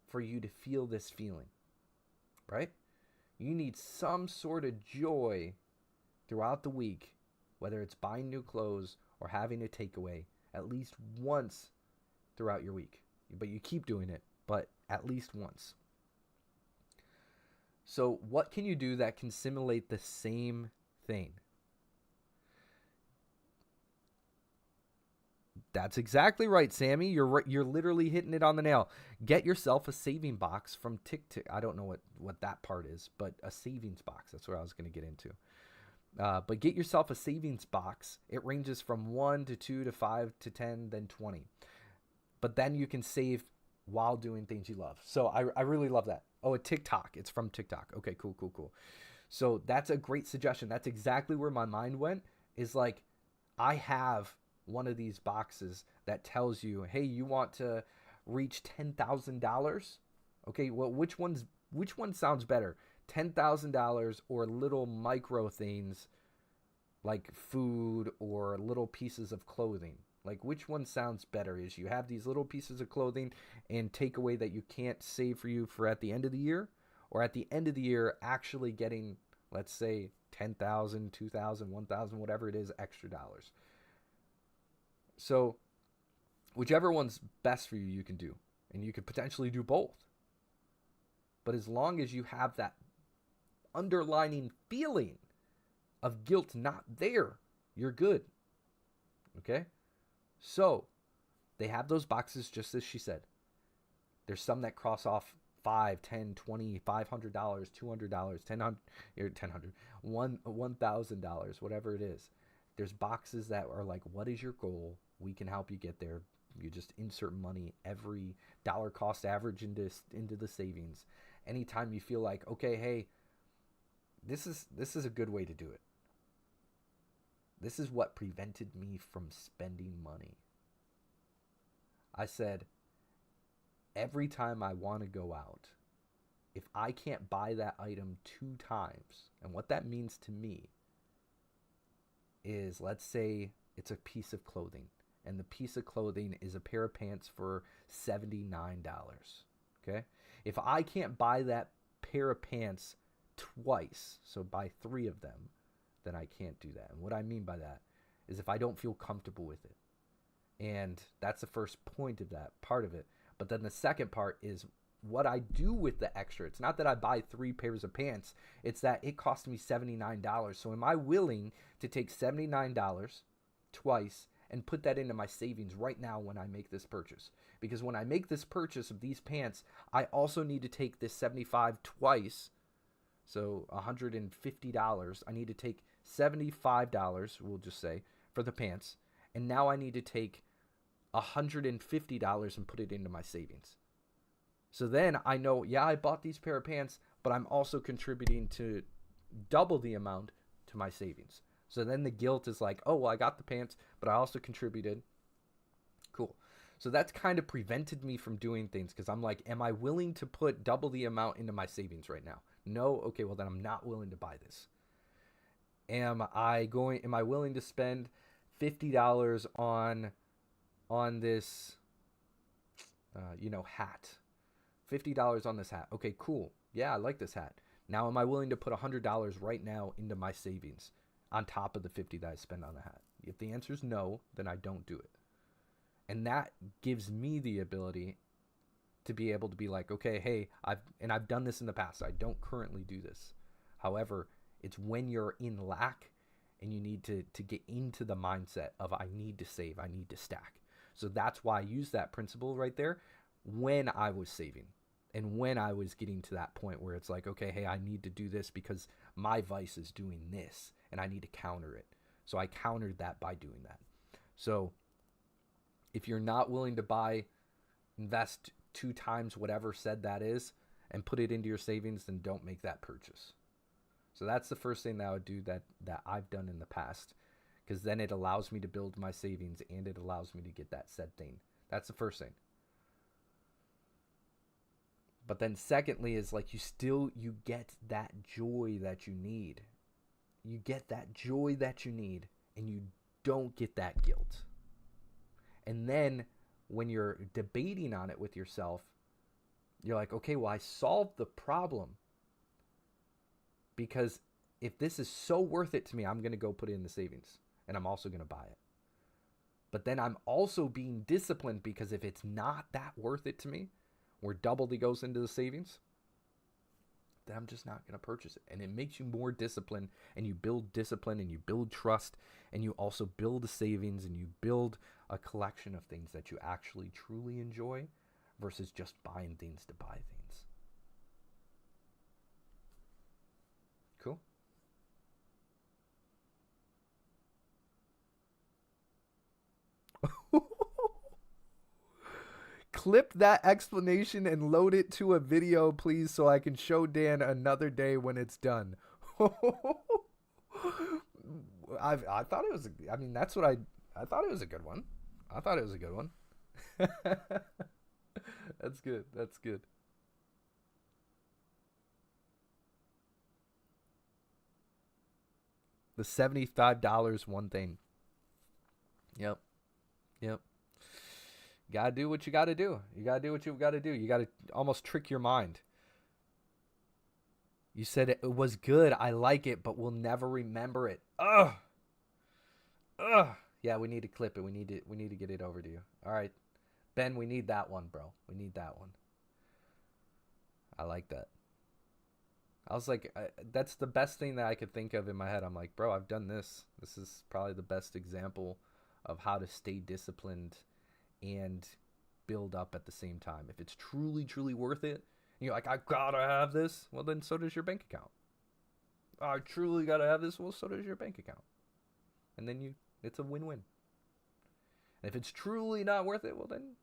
for you to feel this feeling, right? You need some sort of joy throughout the week, whether it's buying new clothes or having a takeaway, at least once throughout your week. But you keep doing it, but at least once. So what can you do that can simulate the same thing? That's exactly right, Sammy. You're literally hitting it on the nail. Get yourself a saving box from TikTok. I don't know what that part is, but a savings box. That's what I was going to get into. But get yourself a savings box. It ranges from 1 to 2 to 5 to 10, then 20. but then you can save while doing things you love. So I really love that. Oh, a TikTok. It's from TikTok. Okay, cool, cool, cool. So that's a great suggestion. That's exactly where my mind went, is like, I have one of these boxes that tells you, hey, you want to reach $10,000? Okay, well, which one sounds better? $10,000 or little micro things like food or little pieces of clothing? Like, which one sounds better? Is you have these little pieces of clothing and takeaway that you can't save for you for at the end of the year, or at the end of the year actually getting, let's say, 10,000, 2,000, 1,000, whatever it is, extra dollars. So whichever one's best for you, you can do. And you could potentially do both. But as long as you have that underlining feeling of guilt not there, you're good. Okay? So they have those boxes just as she said. There's some that cross off $5, $10, $20, $500, $200, $1,000, $1,000, whatever it is. There's boxes that are like, what is your goal? We can help you get there. You just insert money every dollar cost average into the savings. Anytime you feel like, okay, hey, this is a good way to do it. This is what prevented me from spending money. I said, every time I want to go out, if I can't buy that item 2 times, and what that means to me is, let's say it's a piece of clothing, and the piece of clothing is a pair of pants for $79. Okay? If I can't buy that pair of pants twice, so buy 3 of them, then I can't do that. And what I mean by that is if I don't feel comfortable with it. And that's the first point of that part of it. But then the second part is what I do with the extra. It's not that I buy 3 pairs of pants. It's that it cost me $79. So am I willing to take $79 twice and put that into my savings right now when I make this purchase? Because when I make this purchase of these pants, I also need to take this $75 twice. So $150. I need to take $75, we'll just say, for the pants. And now I need to take $150 and put it into my savings. So then I know, yeah, I bought these pair of pants, but I'm also contributing to double the amount to my savings. So then the guilt is like, oh, well, I got the pants, but I also contributed. Cool. So that's kind of prevented me from doing things, because I'm like, am I willing to put double the amount into my savings right now? No? Okay, well then I'm not willing to buy this. Am I willing to spend $50 on this hat? $50 on this hat. Okay, cool. Yeah, I like this hat. Now am I willing to put $100 right now into my savings on top of the $50 that I spend on the hat? If the answer is no, then I don't do it. And that gives me the ability to be able to be like, okay, hey, I've done this in the past. I don't currently do this. However, it's when you're in lack and you need to get into the mindset of I need to save, I need to stack. So that's why I use that principle right there when I was saving and when I was getting to that point where it's like, okay, hey, I need to do this because my vice is doing this and I need to counter it. So I countered that by doing that. So if you're not willing to invest 2 times whatever said that is and put it into your savings, then don't make that purchase. So that's the first thing that I would do that I've done in the past, because then it allows me to build my savings and it allows me to get that said thing. That's the first thing. But then secondly is like you get that joy that you need. You get that joy that you need and you don't get that guilt. And then when you're debating on it with yourself, you're like, okay, well, I solved the problem. Because if this is so worth it to me, I'm going to go put it in the savings. And I'm also going to buy it. But then I'm also being disciplined, because if it's not that worth it to me, where double goes into the savings, then I'm just not going to purchase it. And it makes you more disciplined, and you build discipline, and you build trust, and you also build a savings, and you build a collection of things that you actually truly enjoy versus just buying things to buy things. Cool? Clip that explanation and load it to a video, please, so I can show Dan another day when it's done. I thought it was. I mean, that's what I thought it was a good one. I thought it was a good one. That's good. That's good. The $75 one thing. Yep. Yep. You gotta do what you gotta do. You gotta do what you gotta do. You gotta almost trick your mind. You said it was good. I like it, but we'll never remember it. Ugh. Ugh. Yeah, we need to clip it. We need to get it over to you. All right. Ben, we need that one, bro. We need that one. I like that. I was like, that's the best thing that I could think of in my head. I'm like, bro, I've done this. This is probably the best example of how to stay disciplined and build up at the same time. If it's truly, truly worth it, and you're like, I gotta have this, well, then so does your bank account. I truly gotta have this, well, so does your bank account. And then it's a win-win. And if it's truly not worth it, well, then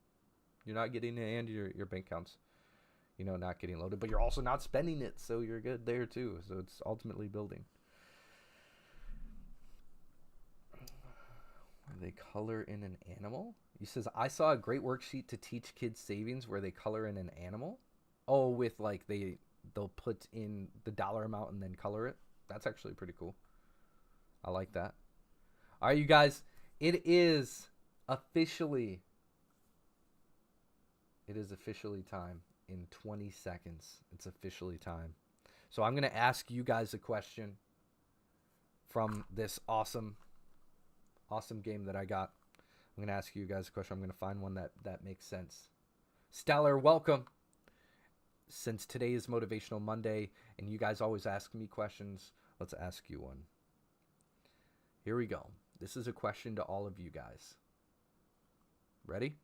you're not getting it and your bank account's, not getting loaded, but you're also not spending it, so you're good there too. So it's ultimately building. They color in an animal? He says, I saw a great worksheet to teach kids savings where they color in an animal. Oh, with like they'll put in the dollar amount and then color it. That's actually pretty cool. I like that. All right, you guys, it is officially time. In 20 seconds, it's officially time. So I'm going to ask you guys a question from this awesome game that I got. I'm going to ask you guys a question. I'm going to find one that makes sense. Stellar, welcome. Since today is Motivational Monday and you guys always ask me questions, let's ask you one. Here we go. This is a question to all of you guys. Ready?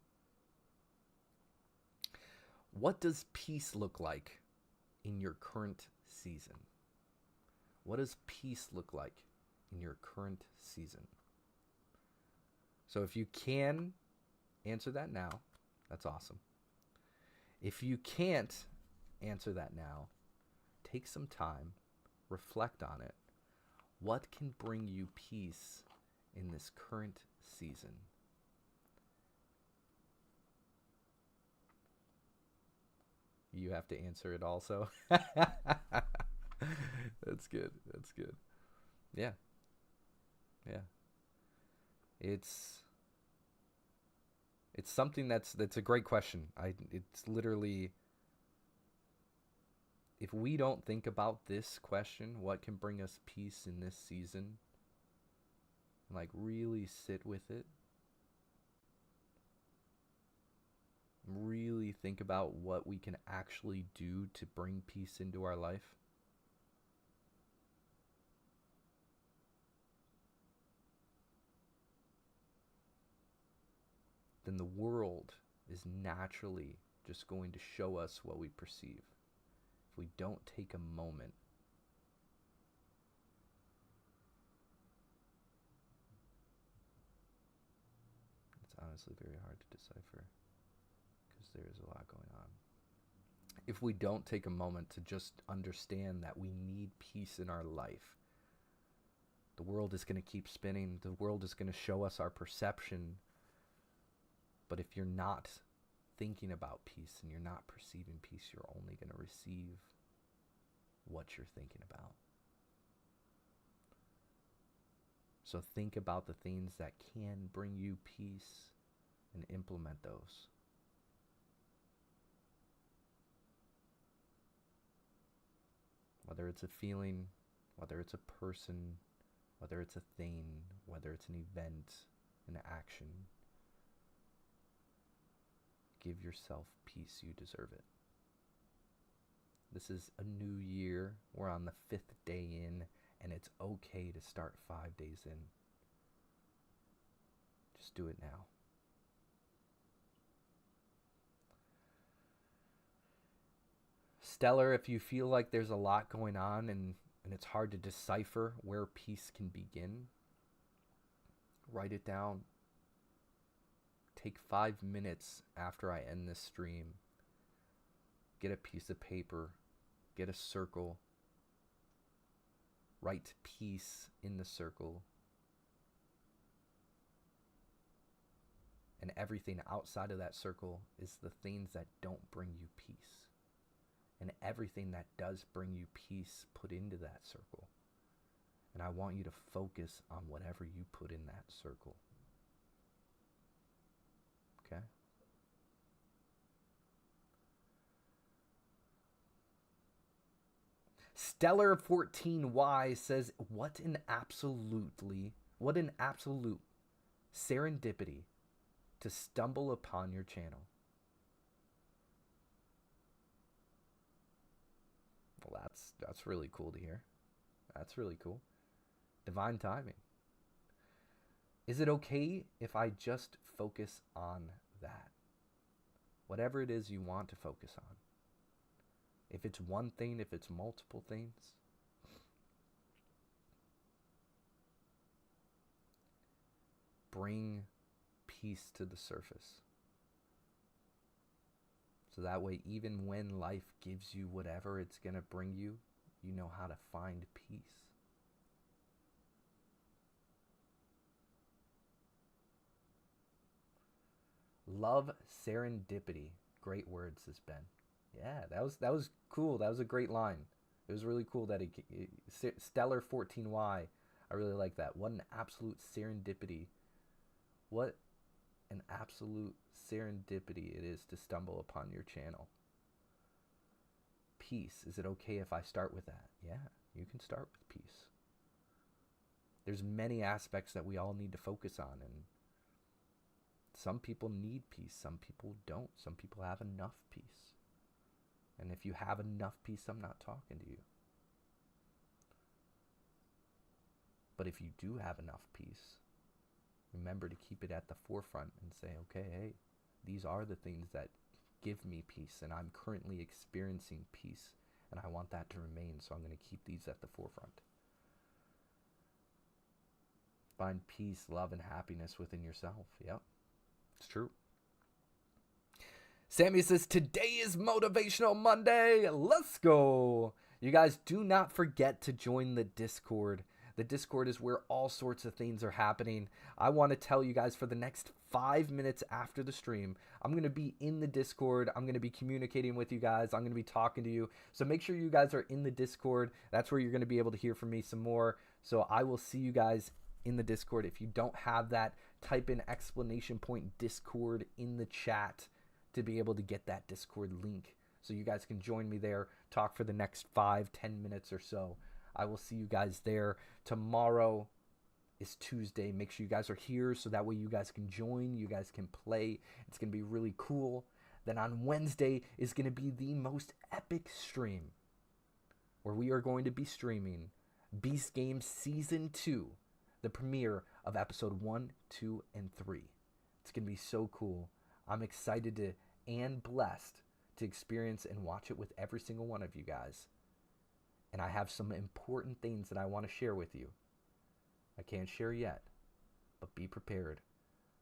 What does peace look like in your current season? What does peace look like in your current season? So if you can answer that now, that's awesome. If you can't answer that now, take some time, reflect on it. What can bring you peace in this current season? You have to answer it also. That's good. That's good. Yeah. Yeah. It's something that's a great question. It's literally, if we don't think about this question, what can bring us peace in this season, and like really sit with it, really think about what we can actually do to bring peace into our life, then the world is naturally just going to show us what we perceive. If we don't take a moment it's honestly very hard to decipher because there is a lot going on. If we don't take a moment to just understand that we need peace in our life, the world is going to keep spinning. The world is going to show us our perception. But if you're not thinking about peace and you're not perceiving peace, you're only going to receive what you're thinking about. So think about the things that can bring you peace and implement those. Whether it's a feeling, whether it's a person, whether it's a thing, whether it's an event, an action, give yourself peace. You deserve it. This is a new year. We're on the 5th day in, and it's okay to start 5 days in. Just do it now. Stellar, if you feel like there's a lot going on and it's hard to decipher where peace can begin, write it down. take 5 minutes after I end this stream, get a piece of paper, get a circle, write peace in the circle, and everything outside of that circle is the things that don't bring you peace. And everything that does bring you peace, put into that circle. And I want you to focus on whatever you put in that circle. Okay? Stellar14Y says, what an absolute serendipity to stumble upon your channel. Well, that's really cool to hear. That's really cool. Divine timing. Is it okay if I just focus on that? Whatever it is you want to focus on. If it's one thing, if it's multiple things. Bring peace to the surface. So that way, even when life gives you whatever it's going to bring you, you know how to find peace. Love serendipity. Great words, says Ben. Yeah, that was cool. That was a great line. It was really cool that Stellar 14Y. I really like that. What an absolute serendipity. What an absolute serendipity it is to stumble upon your channel. Peace. Is it okay if I start with that? Yeah, you can start with peace. There's many aspects that we all need to focus on, and some people need peace, some people don't. Some people have enough peace. And if you have enough peace, I'm not talking to you. But if you do have enough peace, remember to keep it at the forefront and say, okay, hey, these are the things that give me peace, and I'm currently experiencing peace, and I want that to remain, so I'm going to keep these at the forefront. Find peace, love, and happiness within yourself. Yep, it's true. Sammy says, today is Motivational Monday. Let's go. You guys, do not forget to join the Discord. The Discord is where all sorts of things are happening. I want to tell you guys, for the next 5 minutes after the stream, I'm going to be in the Discord. I'm going to be communicating with you guys. I'm going to be talking to you. So make sure you guys are in the Discord. That's where you're going to be able to hear from me some more. So I will see you guys in the Discord. If you don't have that, type in !Discord in the chat to be able to get that Discord link so you guys can join me there, talk for the next 5-10 minutes or so. I will see you guys there. Tomorrow is Tuesday. Make sure you guys are here so that way you guys can join, you guys can play. It's going to be really cool. Then on Wednesday is going to be the most epic stream where we are going to be streaming Beast Games Season 2, the premiere of episode 1, 2, and 3. It's going to be so cool. I'm excited to and blessed to experience and watch it with every single one of you guys. And I have some important things that I want to share with you. I can't share yet, but be prepared.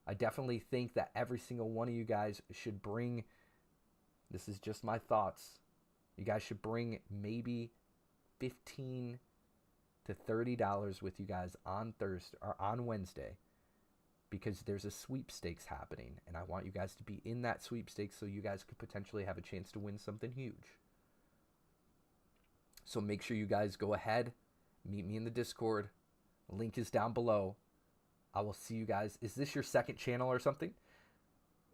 I definitely think that every single one of you guys should bring, this is just my thoughts, you guys should bring maybe $15 to $30 with you guys on Thursday or on Wednesday, because there's a sweepstakes happening, and I want you guys to be in that sweepstakes so you guys could potentially have a chance to win something huge. So make sure you guys go ahead, meet me in the Discord. Link is down below. I will see you guys. Is this your second channel or something?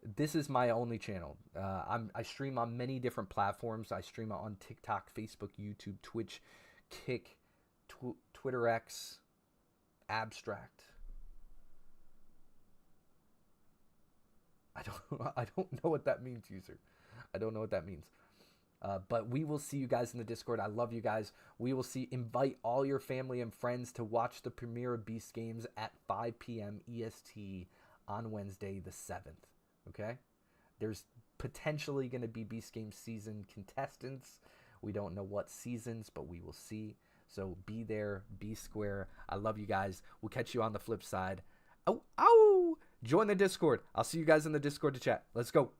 This is my only channel. I stream on many different platforms. I stream on TikTok, Facebook, YouTube, Twitch, Kick, Twitter X, Abstract. I don't know what that means, user. I don't know what that means. But we will see you guys in the Discord. I love you guys. We will see. Invite all your family and friends to watch the premiere of Beast Games at 5 p.m. EST on Wednesday the 7th. Okay? There's potentially going to be Beast Games season contestants. We don't know what seasons, but we will see. So be there. Be square. I love you guys. We'll catch you on the flip side. Oh, ow! Join the Discord. I'll see you guys in the Discord to chat. Let's go.